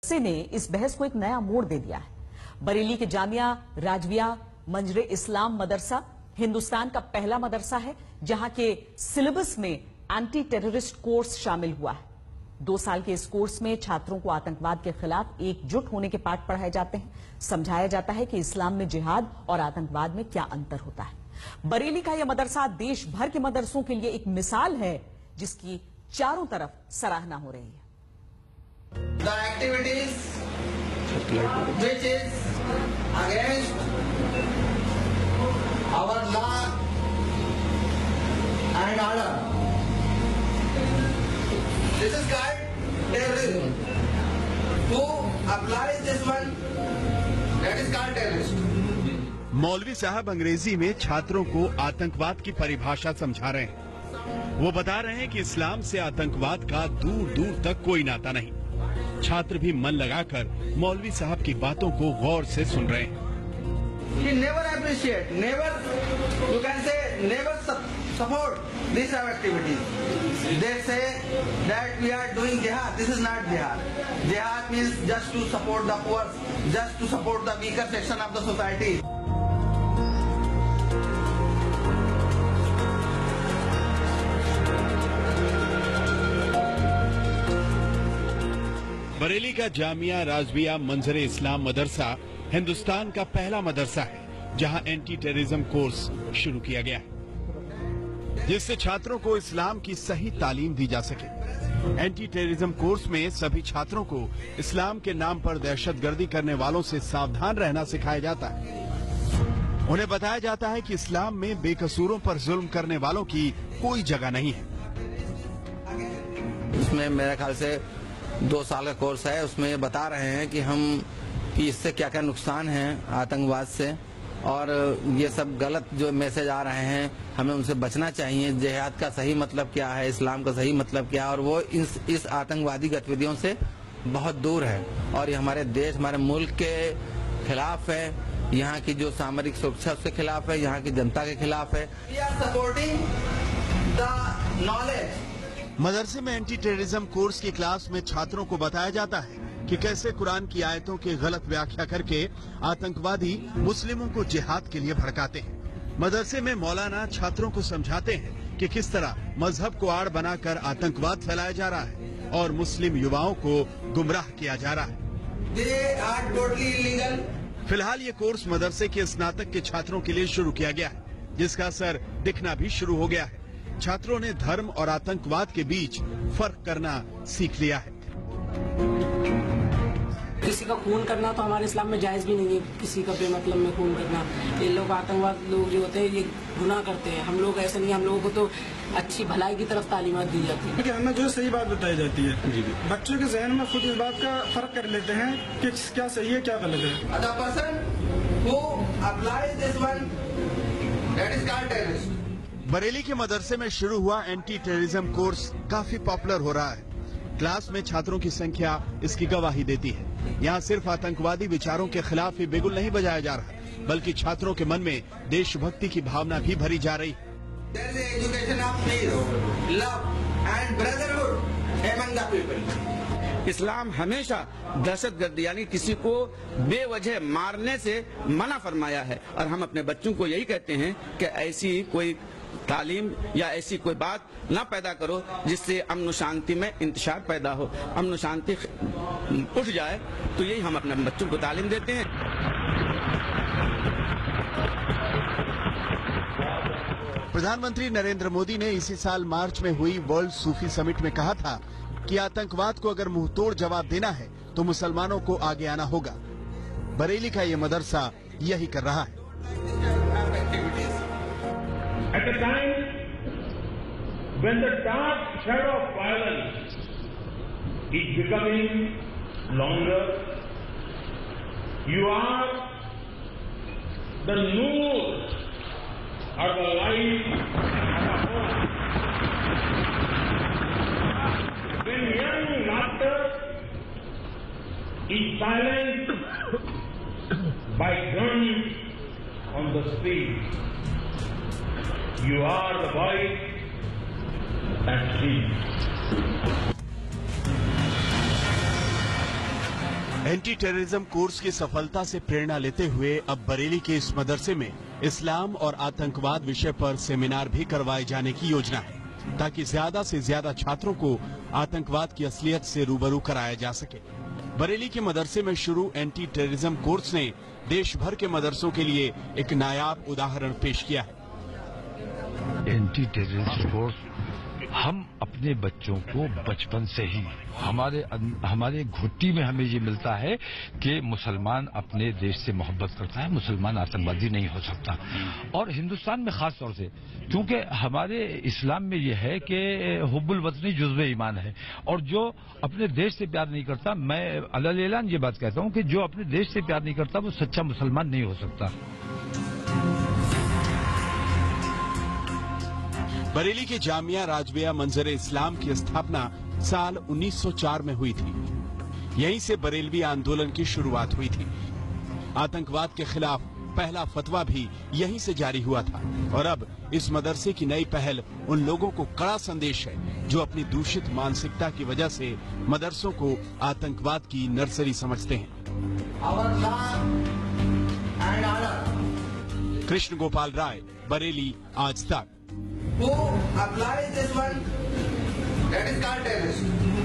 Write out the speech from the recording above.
से ने इस बहस को एक नया मोड़ दे दिया है। बरेली के जामिया राजविया मंजरे इस्लाम मदरसा हिंदुस्तान का पहला मदरसा है जहां के सिलेबस में एंटी टेररिस्ट कोर्स शामिल हुआ है। 2 साल के इस कोर्स में छात्रों को आतंकवाद के खिलाफ एकजुट होने के पाठ पढ़ाए जाते हैं। समझाया जाता है कि इस्लाम में जिहाद और आतंकवाद में क्या अंतर होता है। बरेली का यह मदरसा देश भर के मदरसों के लिए एक मिसाल है जिसकी चारों तरफ सराहना हो रही है। The activities which is against our law and order. This is called terrorism. Who applies this one? That is called terrorist. मौलवी साहब अंग्रेजी में छात्रों को आतंकवाद की परिभाषा समझा रहे हैं। वो बता रहे हैं कि इस्लाम से आतंकवाद का दूर दूर तक कोई नाता नहीं। छात्र भी मन लगाकर मौलवी साहब की बातों को गौर से सुन रहे हैं। He never appreciate, never, you can say, never support these activities. They say that we are doing jihad. This is not jihad. Jihad means just to support the poor, just to support the weaker section of the society. Bareilly का जामिया राजविया मंजरे इस्लाम मदरसा हिंदुस्तान का पहला मदरसा है जहां anti terrorism course शुरू किया गया है जिससे छात्रों को इस्लाम की सही तालीम दी जा सके। एंटी टेररिज्म कोर्स में सभी छात्रों को इस्लाम के नाम पर दहशतगर्दी करने वालों से सावधान रहना सिखाया जाता है। उन्हें बताया जाता है कि इस्लाम में बेकसूरों पर जुल्म करने वालों की कोई जगह नहीं है। इसमें मेरे ख्याल से 2 साल का कोर्स है। उसमें ये बता रहे हैं कि इससे क्या क्या नुकसान है आतंकवाद से, और ये सब गलत जो मैसेज आ रहे हैं हमें उनसे बचना चाहिए। जिहाद का सही मतलब क्या है, इस्लाम का सही मतलब क्या है, और वो इस आतंकवादी गतिविधियों से बहुत दूर है और ये हमारे देश हमारे मुल्क के खिलाफ है। यहाँ की जो सामरिक सुरक्षा उसके खिलाफ है, यहाँ की जनता के खिलाफ है। We are supporting the knowledge. मदरसे में एंटी टेररिज्म कोर्स की क्लास में छात्रों को बताया जाता है कि कैसे कुरान की आयतों की गलत व्याख्या करके आतंकवादी मुस्लिमों को जिहाद के लिए भड़काते हैं। मदरसे में मौलाना छात्रों को समझाते हैं कि किस तरह मजहब को आड़ बनाकर आतंकवाद फैलाया जा रहा है और मुस्लिम युवाओं को गुमराह किया जा रहा है। They are totally illegal. फिलहाल ये कोर्स मदरसे के स्नातक के छात्रों के लिए शुरू किया गया है जिसका असर दिखना भी शुरू हो गया है। छात्रों ने धर्म और आतंकवाद के बीच फर्क करना सीख लिया है। किसी का खून करना तो हमारे इस्लाम में जायज भी नहीं है। किसी का बेमतलब में खून करना, ये लोग आतंकवाद लोग जो होते हैं ये गुनाह करते हैं। हम लोग ऐसे नहीं, हम लोगों को तो अच्छी भलाई की तरफ तालीमात दी जाती है। हमें जो सही बात बताई जाती है बच्चों के जहन में खुद इस बात का फर्क कर लेते हैं कि क्या सही है क्या गलत है। The person who applies this one, that is called terrorist. Bareilly के मदरसे में शुरू हुआ एंटी टेररिज्म कोर्स काफी पॉपुलर हो रहा है। क्लास में छात्रों की संख्या इसकी गवाही देती है। यहाँ सिर्फ आतंकवादी विचारों के खिलाफ ही बिगुल नहीं बजाया जा रहा बल्कि छात्रों के मन में देशभक्ति की भावना भी भरी जा रही है। There is an education of peace, love and brotherhood among the people. इस्लाम हमेशा दहशतगर्दी यानी किसी को बेवजह मारने से मना फरमाया है और हम अपने बच्चों को यही कहते हैं कि ऐसी कोई तालीम या ऐसी कोई बात ना पैदा करो जिससे अमन शांति में इंतशार पैदा हो, अमन शांति उठ जाए। तो यही हम अपने बच्चों को तालीम देते हैं। प्रधानमंत्री नरेंद्र मोदी ने इसी साल मार्च में हुई वर्ल्ड सूफी समिट में कहा था कि आतंकवाद को अगर मुंहतोड़ जवाब देना है तो मुसलमानों को आगे आना होगा। बरेली का ये मदरसा यही कर रहा है। At a time when the dark shadow of violence is becoming longer, you are the noor or the light of the home. When young laughter is silenced by guns on the street, you are the voice that speaks. Anti terrorism course की सफलता से प्रेरणा लेते हुए अब बरेली के इस मदरसे में इस्लाम और आतंकवाद विषय पर सेमिनार भी करवाए जाने की योजना है, ताकि ज्यादा से ज्यादा छात्रों को आतंकवाद की असलियत से रूबरू कराया जा सके। बरेली के मदरसे में शुरू एंटी टेररिज्म कोर्स ने देश भर के मदरसों के लिए एक नायाब उदाहरण पेश किया है। एंटी टेररिस्ट कोर्स हम अपने बच्चों को बचपन से ही हमारे घुट्टी में हमें ये मिलता है कि मुसलमान अपने देश से मोहब्बत करता है, मुसलमान आतंकवादी नहीं हो सकता। और हिंदुस्तान में खास तौर से क्योंकि हमारे इस्लाम में ये है कि हुब्बुल वतनी जुज़्वे ईमान है, और जो अपने देश से प्यार नहीं करता, मैं अलल ऐलान ये बात कहता हूँ कि जो अपने देश से प्यार नहीं करता वो सच्चा मुसलमान नहीं हो सकता। बरेली के जामिया राजबिया मंजर इस्लाम की स्थापना साल 1904 में हुई थी। यहीं से बरेलवी आंदोलन की शुरुआत हुई थी। आतंकवाद के खिलाफ पहला फतवा भी यहीं से जारी हुआ था, और अब इस मदरसे की नई पहल उन लोगों को कड़ा संदेश है जो अपनी दूषित मानसिकता की वजह से मदरसों को आतंकवाद की नर्सरी समझते हैं। कृष्ण गोपाल राय, बरेली, आज तक। Who applies this one, that is called terrorist.